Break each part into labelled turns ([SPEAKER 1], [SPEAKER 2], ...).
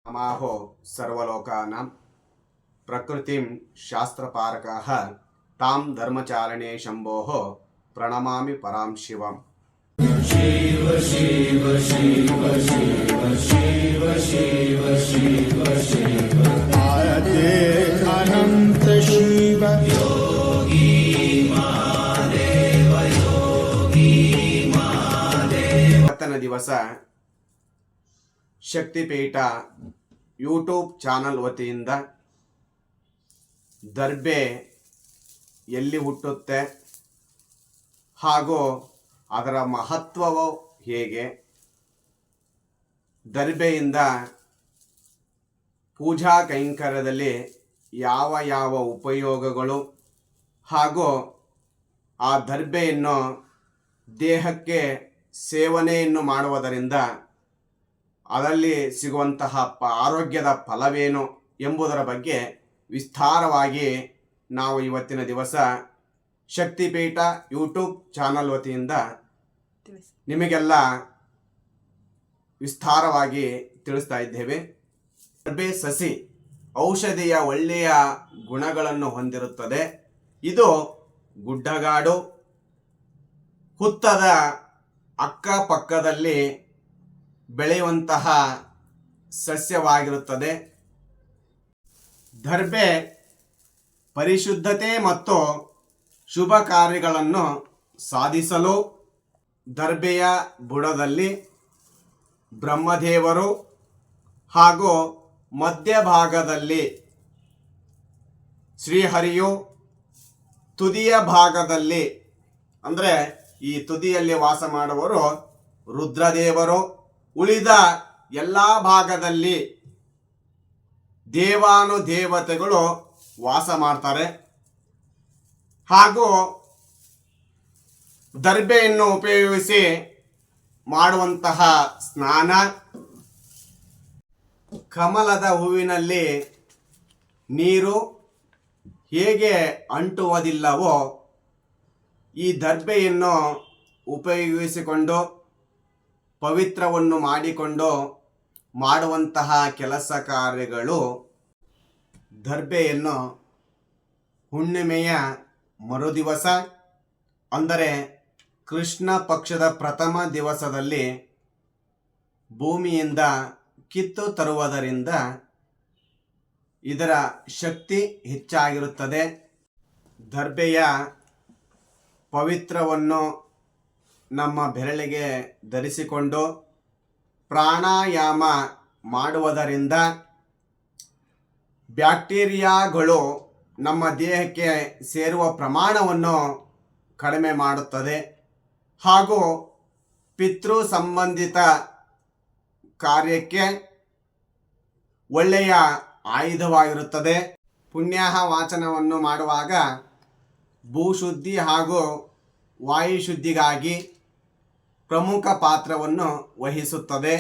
[SPEAKER 1] नमाहो सर्वलोकानां प्रकृतिं शास्त्रपारकाः तां धर्मचारिणे शम्भोः प्रणमामि परां शिवम्। शिव शिव शिव शिव शिव शिव शिव शिव आरते अनंत शिव योगी महादेव योगी महादेव। ಇವತ್ತಿನ ದಿವಸ ಶಕ್ತಿಪೀಠ ಯೂಟ್ಯೂಬ್ ಚಾನಲ್ ವತಿಯಿಂದ ದರ್ಬೆ ಎಲ್ಲಿ ಹುಟ್ಟುತ್ತೆ ಹಾಗೂ ಅದರ ಮಹತ್ವವು ಹೇಗೆ, ದರ್ಬೆಯಿಂದ ಪೂಜಾ ಕೈಂಕರ್ಯದಲ್ಲಿ ಯಾವ ಯಾವ ಉಪಯೋಗಗಳು ಹಾಗೂ ಆ ದರ್ಬೆಯನ್ನು ದೇಹಕ್ಕೆ ಸೇವನೆಯನ್ನು ಮಾಡುವುದರಿಂದ ಅದರಲ್ಲಿ ಸಿಗುವಂತಹ ಆರೋಗ್ಯದ ಫಲವೇನು ಎಂಬುದರ ಬಗ್ಗೆ ವಿಸ್ತಾರವಾಗಿ ನಾವು ಇವತ್ತಿನ ದಿವಸ ಶಕ್ತಿಪೀಠ ಯೂಟ್ಯೂಬ್ ಚಾನಲ್ ವತಿಯಿಂದ ನಿಮಗೆಲ್ಲ ವಿಸ್ತಾರವಾಗಿ ತಿಳಿಸ್ತಾ ಇದ್ದೇವೆ. ದರ್ಬೆ ಸಸಿ ಔಷಧಿಯ ಒಳ್ಳೆಯ ಗುಣಗಳನ್ನು ಹೊಂದಿರುತ್ತದೆ. ಇದು ಗುಡ್ಡಗಾಡು ಹುತ್ತದ ಅಕ್ಕಪಕ್ಕದಲ್ಲಿ ಬೆಳೆಯುವಂತಹ ಸಸ್ಯವಾಗಿರುತ್ತದೆ. ದರ್ಬೆ ಪರಿಶುದ್ಧತೆ ಮತ್ತು ಶುಭ ಕಾರ್ಯಗಳನ್ನು ಸಾಧಿಸಲು ದರ್ಬೆಯ ಬುಡದಲ್ಲಿ ಬ್ರಹ್ಮದೇವರು ಹಾಗೂ ಮಧ್ಯಭಾಗದಲ್ಲಿ ಶ್ರೀಹರಿಯು, ತುದಿಯ ಭಾಗದಲ್ಲಿ ಅಂದರೆ ಈ ತುದಿಯಲ್ಲಿ ವಾಸ ಮಾಡುವರು ರುದ್ರದೇವರು, ಉಳಿದ ಎಲ್ಲ ಭಾಗದಲ್ಲಿ ದೇವಾನುದೇವತೆಗಳು ವಾಸ ಮಾಡ್ತಾರೆ. ಹಾಗೂ ದರ್ಬೆಯನ್ನು ಉಪಯೋಗಿಸಿ ಮಾಡುವಂತಹ ಸ್ನಾನ, ಕಮಲದ ಹೂವಿನಲ್ಲಿ ನೀರು ಹೇಗೆ ಅಂಟುವುದಿಲ್ಲವೋ ಈ ದರ್ಬೆಯನ್ನು ಉಪಯೋಗಿಸಿಕೊಂಡು ಪವಿತ್ರವನ್ನು ಮಾಡಿಕೊಂಡು ಮಾಡುವಂತಹ ಕೆಲಸ ಕಾರ್ಯಗಳು ದರ್ಬೆಯನ್ನು ಹುಣ್ಣಿಮೆಯ ಮರುದಿವಸ ಅಂದರೆ ಕೃಷ್ಣ ಪಕ್ಷದ ಪ್ರಥಮ ದಿವಸದಲ್ಲಿ ಭೂಮಿಯಿಂದ ಕಿತ್ತು ತರುವುದರಿಂದ ಇದರ ಶಕ್ತಿ ಹೆಚ್ಚಾಗಿರುತ್ತದೆ. ದರ್ಬೆಯ ಪವಿತ್ರವನ್ನು ನಮ್ಮ ಬೆರಳಿಗೆ ಧರಿಸಿಕೊಂಡು ಪ್ರಾಣಾಯಾಮ ಮಾಡುವುದರಿಂದ ಬ್ಯಾಕ್ಟೀರಿಯಾಗಳು ನಮ್ಮ ದೇಹಕ್ಕೆ ಸೇರುವ ಪ್ರಮಾಣವನ್ನು ಕಡಿಮೆ ಮಾಡುತ್ತದೆ ಹಾಗೂ ಪಿತೃ ಸಂಬಂಧಿತ ಕಾರ್ಯಕ್ಕೆ ಒಳ್ಳೆಯ ಆಯುಧವಾಗಿರುತ್ತದೆ. ಪುಣ್ಯಾಹ ವಾಚನವನ್ನು ಮಾಡುವಾಗ ಭೂಶುದ್ಧಿ ಹಾಗೂ ವಾಯುಶುದ್ಧಿಗಾಗಿ ಪ್ರಮುಖ ಪಾತ್ರವನ್ನು ವಹಿಸುತ್ತದೆ.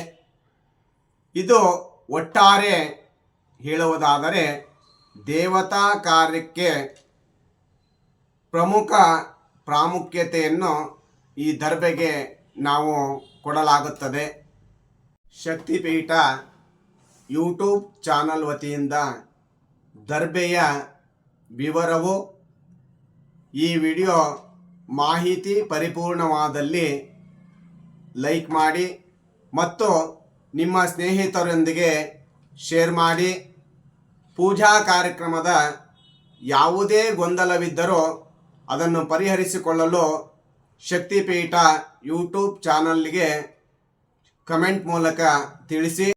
[SPEAKER 1] ಇದು ಒಟ್ಟಾರೆ ಹೇಳುವುದಾದರೆ ದೇವತಾ ಕಾರ್ಯಕ್ಕೆ ಪ್ರಮುಖ ಪ್ರಾಮುಖ್ಯತೆಯನ್ನು ಈ ದರ್ಬೆಗೆ ನಾವು ಕೊಡಲಾಗುತ್ತದೆ. ಶಕ್ತಿಪೀಠ ಯೂಟ್ಯೂಬ್ ಚಾನಲ್ ವತಿಯಿಂದ ದರ್ಬೆಯ ವಿವರವು ಈ ವಿಡಿಯೋ ಮಾಹಿತಿ ಪರಿಪೂರ್ಣವಾದಲ್ಲಿ ಲೈಕ್ ಮಾಡಿ ಮತ್ತು ನಿಮ್ಮ ಸ್ನೇಹಿತರೊಂದಿಗೆ ಶೇರ್ ಮಾಡಿ. ಪೂಜಾ ಕಾರ್ಯಕ್ರಮದ ಯಾವುದೇ ಗೊಂದಲವಿದ್ದರೂ ಅದನ್ನು ಪರಿಹರಿಸಿಕೊಳ್ಳಲು ಶಕ್ತಿಪೀಠ ಯೂಟ್ಯೂಬ್ ಚಾನಲ್ಗೆ ಕಮೆಂಟ್ ಮೂಲಕ ತಿಳಿಸಿ.